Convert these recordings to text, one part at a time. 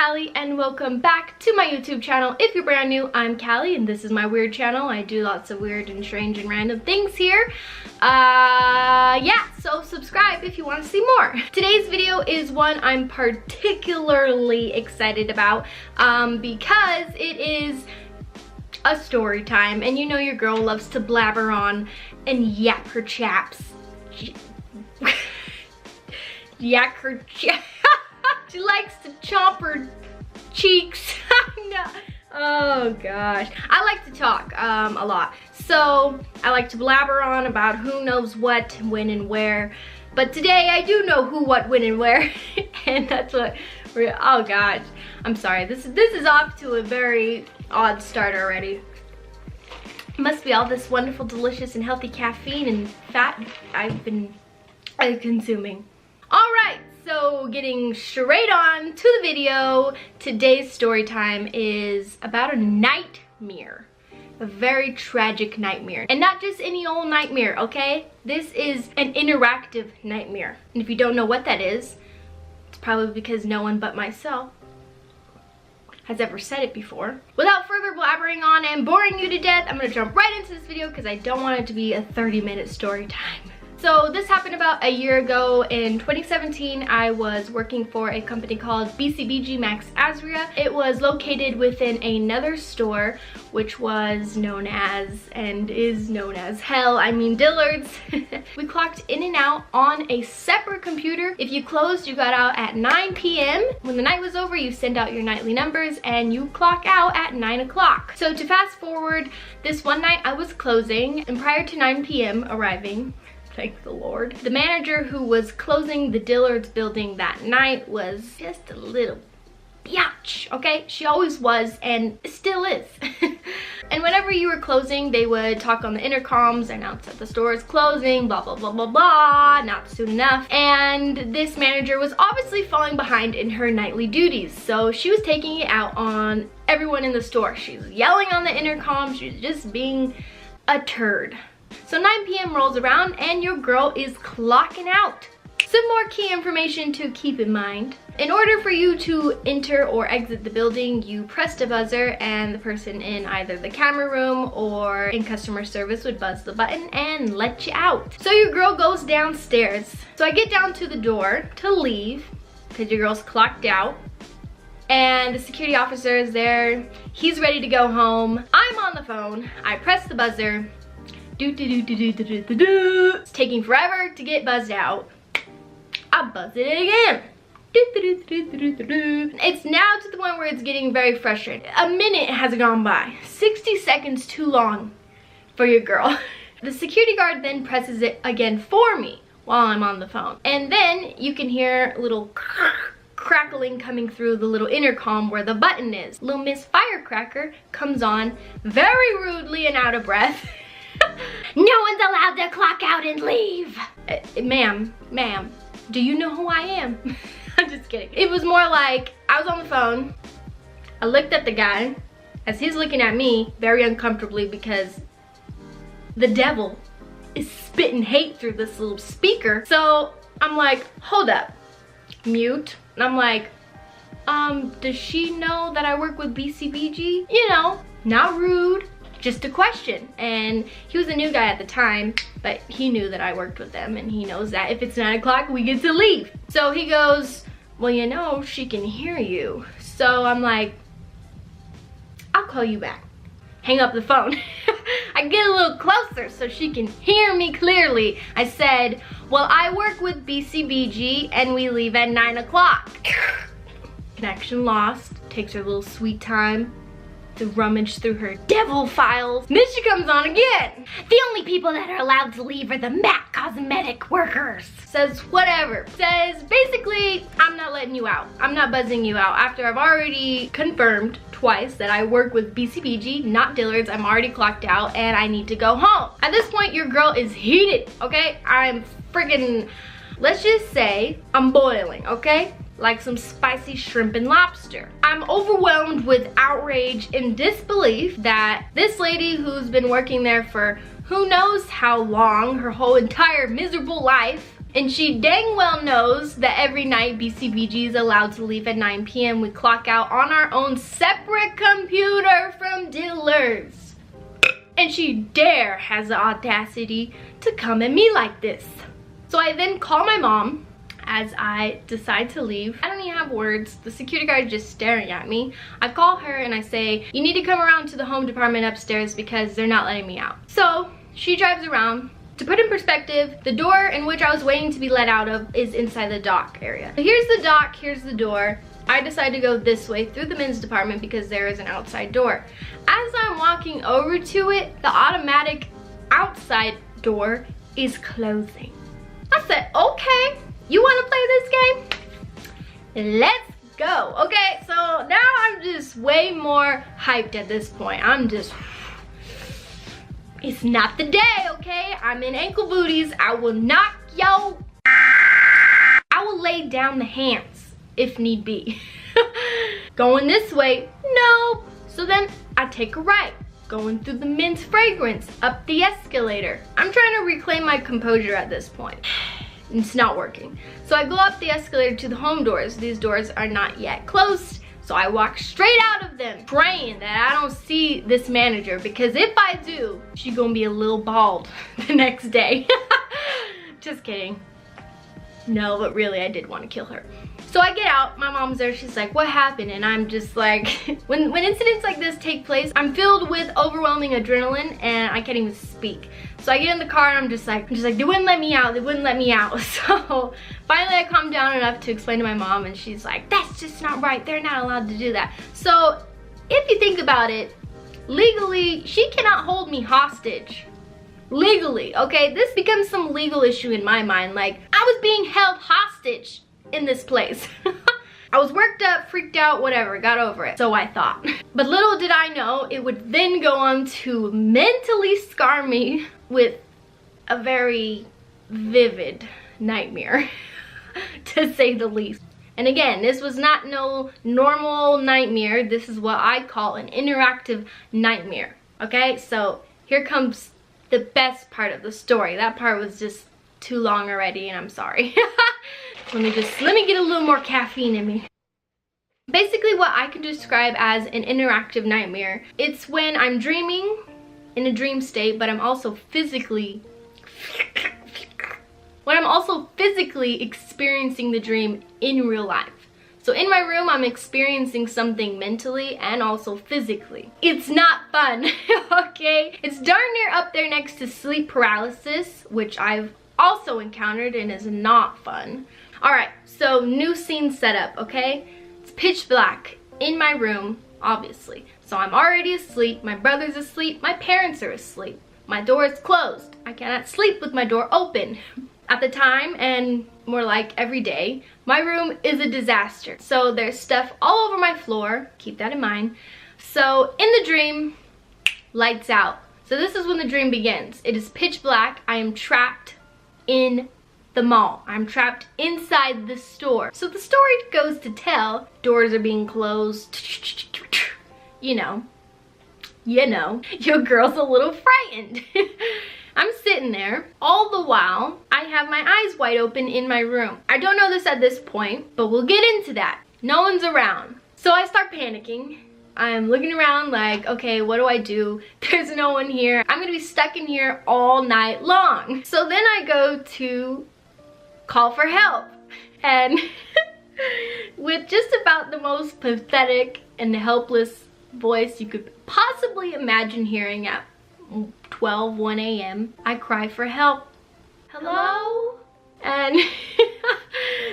Callie and welcome back to my YouTube channel. If you're brand new, I'm Callie and this is my weird channel. I do lots of weird and strange and random things here. Yeah, so subscribe if you want to see more. Today's video is one I'm particularly excited about because it is a story time, and you know your girl loves to blabber on and yak her chaps. Yak her chaps. She likes to chomp her cheeks. No. Oh gosh. I like to talk a lot. So I like to blabber on about who knows what, when, and where. But today I do know who, what, when, and where. And that's what we're, oh gosh. I'm sorry. This is off to a very odd start already. Must be all this wonderful, delicious, and healthy caffeine and fat I've been consuming. Alright, so getting straight on to the video, today's story time is about a nightmare. A very tragic nightmare. And not just any old nightmare, okay? This is an interactive nightmare. And if you don't know what that is, it's probably because no one but myself has ever said it before. Without further blabbering on and boring you to death, I'm gonna jump right into this video because I don't want it to be a 30-minute story time. So this happened about a year ago. In 2017, I was working for a company called BCBG Max Azria. It was located within another store, which was known as, and is known as, hell, I mean Dillard's. We clocked in and out on a separate computer. If you closed, you got out at 9 p.m. When the night was over, you send out your nightly numbers and you clock out at 9 o'clock. So to fast forward, this one night I was closing, and prior to 9 p.m. arriving, thank the Lord, the manager who was closing the Dillard's building that night was just a little biatch, okay? She always was and still is. And whenever you were closing, they would talk on the intercoms, announce that the store is closing, blah, blah, blah, blah, blah, not soon enough. And this manager was obviously falling behind in her nightly duties. So she was taking it out on everyone in the store. She was yelling on the intercom. She was just being a turd. So 9 p.m. rolls around and your girl is clocking out. Some more key information to keep in mind. In order for you to enter or exit the building, you press the buzzer and the person in either the camera room or in customer service would buzz the button and let you out. So your girl goes downstairs. So I get down to the door to leave because your girl's clocked out. And the security officer is there. He's ready to go home. I'm on the phone. I press the buzzer. It's taking forever to get buzzed out. I buzz it again. It's now to the point where it's getting very frustrating. A minute has gone by. 60 seconds too long for your girl. The security guard then presses it again for me while I'm on the phone. And then you can hear a little crackling coming through the little intercom where the button is. Little Miss Firecracker comes on very rudely and out of breath. No one's allowed to clock out and leave. Ma'am, do you know who I am? I'm just kidding. It was more like I was on the phone. I looked at the guy as he's looking at me very uncomfortably because the devil is spitting hate through this little speaker. So I'm like, hold up, mute. And I'm like, does she know that I work with BCBG? You know, not rude. Just a question. And he was a new guy at the time, but he knew that I worked with them and he knows that if it's 9 o'clock we get to leave. So he goes, well, you know, she can hear you. So I'm like, I'll call you back. Hang up the phone. I get a little closer so she can hear me clearly. I said, well, I work with BCBG and we leave at 9 o'clock. Connection lost. Takes her a little sweet time to rummage through her devil files. And then she comes on again. The only people that are allowed to leave are the MAC cosmetic workers. Says whatever. Says basically, I'm not letting you out. I'm not buzzing you out after I've already confirmed twice that I work with BCBG, not Dillard's. I'm already clocked out and I need to go home. At this point, your girl is heated, okay? I'm friggin', let's just say I'm boiling, okay? Like some spicy shrimp and lobster. I'm overwhelmed with outrage and disbelief that this lady who's been working there for who knows how long, her whole entire miserable life, And she dang well knows that every night BCBG is allowed to leave at 9 p.m. We clock out on our own separate computer from dealers. And she dare has the audacity to come at me like this. So I then call my mom as I decide to leave. I don't even have words. The security guard is just staring at me. I call her and I say, you need to come around to the home department upstairs because they're not letting me out. So she drives around. To put in perspective, the door in which I was waiting to be let out of is inside the dock area. So here's the dock, here's the door. I decide to go this way through the men's department because there is an outside door. As I'm walking over to it, the automatic outside door is closing. I said, okay, you want to play this game? Let's go. Okay, so now I'm just way more hyped at this point. I'm just, it's not the day, okay? I'm in ankle booties. I will knock yo. I will lay down the hands if need be. Going this way, nope. So then I take a right, going through the men's fragrance, up the escalator. I'm trying to reclaim my composure at this point. It's not working. So I go up the escalator to the home doors. These doors are not yet closed. So I walk straight out of them, praying that I don't see this manager, because if I do, she's gonna be a little bald the next day. Just kidding. No, but really I did want to kill her. So I get out, my mom's there, she's like, what happened? And I'm just like, when incidents like this take place, I'm filled with overwhelming adrenaline and I can't even speak. So I get in the car and I'm just like, they wouldn't let me out, they wouldn't let me out. So finally I calmed down enough to explain to my mom and she's like, that's just not right, they're not allowed to do that. So if you think about it, legally, she cannot hold me hostage. Legally, okay? This becomes some legal issue in my mind. Like, I was being held hostage in this place. I was worked up, freaked out, whatever, got over it. So I thought. But little did I know, it would then go on to mentally scar me with a very vivid nightmare, to say the least. And again, this was not no normal nightmare. This is what I call an interactive nightmare, okay? So here comes the best part of the story. That part was just too long already and I'm sorry. let me get a little more caffeine in me. Basically what I can describe as an interactive nightmare, it's when I'm dreaming in a dream state, but I'm also physically experiencing the dream in real life. So in my room, I'm experiencing something mentally and also physically. It's not fun, okay? It's darn near up there next to sleep paralysis, which I've also encountered and is not fun. All right, so new scene setup, okay? It's pitch black in my room, obviously. So I'm already asleep, my brother's asleep, my parents are asleep. My door is closed. I cannot sleep with my door open. At the time, and more like every day, my room is a disaster. So there's stuff all over my floor, keep that in mind. So in the dream, lights out. So this is when the dream begins. It is pitch black, I am trapped in the mall. I'm trapped inside the store. So the story goes to tell, doors are being closed, you know, your girl's a little frightened. I'm sitting there. All the while, I have my eyes wide open in my room. I don't know this at this point, but we'll get into that. No one's around. So I start panicking. I'm looking around like, okay, what do I do? There's no one here. I'm gonna be stuck in here all night long. So then I go to call for help. And with just about the most pathetic and helpless voice you could possibly imagine hearing at 1 a.m. I cry for help. Hello? And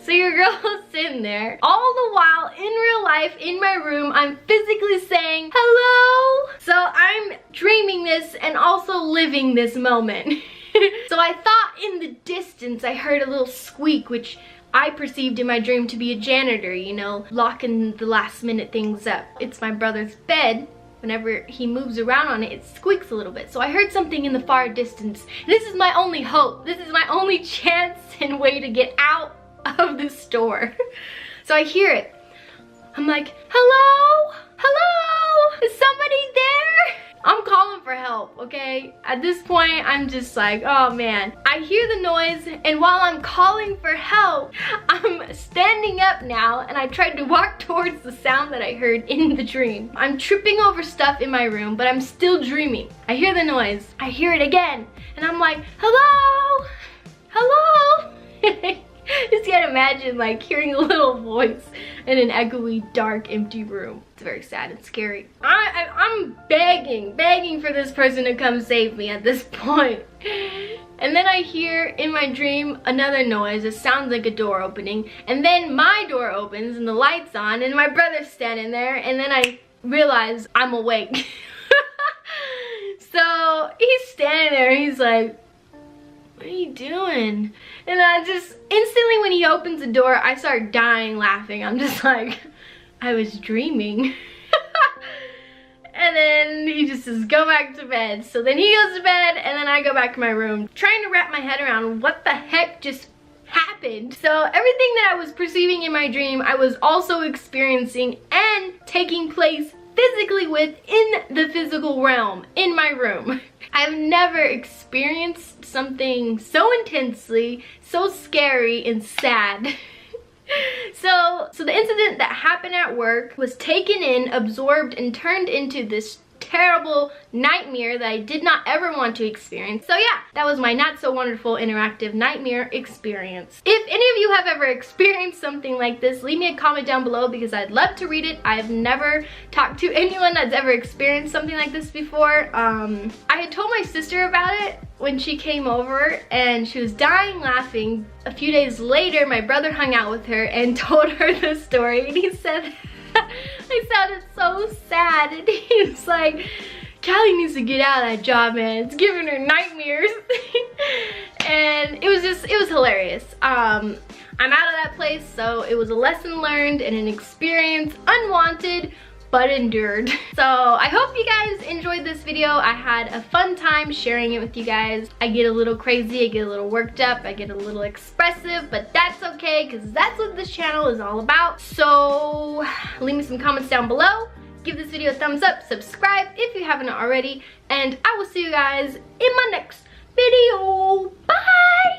so your girl's sitting there. All the while, in real life, in my room, I'm physically saying, hello? So I'm dreaming this and also living this moment. So I thought in the distance, I heard a little squeak, which I perceived in my dream to be a janitor, you know, locking the last minute things up. It's my brother's bed. Whenever he moves around on it, it squeaks a little bit. So I heard something in the far distance. This is my only hope. This is my only chance and way to get out of this store. So I hear it. I'm like, hello? Hello? Is somebody there? I'm calling for help, okay? At this point, I'm just like, oh man. I hear the noise, and while I'm calling for help, I'm standing up now, and I tried to walk towards the sound that I heard in the dream. I'm tripping over stuff in my room, but I'm still dreaming. I hear the noise. I hear it again, and I'm like, hello? Hello? Just can't imagine like hearing a little voice in an echoey, dark, empty room. It's very sad and scary. I'm begging for this person to come save me at this point. And then I hear in my dream another noise. It sounds like a door opening. And then my door opens and the light's on and my brother's standing there. And then I realize I'm awake. So he's standing there and he's like, what are you doing? And I just, instantly when he opens the door, I start dying laughing. I'm just like, I was dreaming. And then he just says, go back to bed. So then he goes to bed and then I go back to my room, trying to wrap my head around what the heck just happened. So everything that I was perceiving in my dream, I was also experiencing and taking place physically within the physical realm in my room. I've never experienced something so intensely, so scary and sad. So the incident that happened at work was taken in, absorbed, and turned into this terrible nightmare that I did not ever want to experience. So yeah, that was my not so wonderful interactive nightmare experience. If any of you have ever experienced something like this, leave me a comment down below because I'd love to read it. I've never talked to anyone that's ever experienced something like this before. I had told my sister about it when she came over and she was dying laughing. A few days later, my brother hung out with her and told her the story, and he said I sounded so sad, and he was like, Callie needs to get out of that job, man. It's giving her nightmares. And it was hilarious. I'm out of that place, so it was a lesson learned and an experience unwanted but endured. So I hope you guys enjoyed this video. I had a fun time sharing it with you guys. I get a little crazy, I get a little worked up, I get a little expressive, but that's okay because that's what this channel is all about. So leave me some comments down below. Give this video a thumbs up, subscribe if you haven't already, and I will see you guys in my next video. Bye!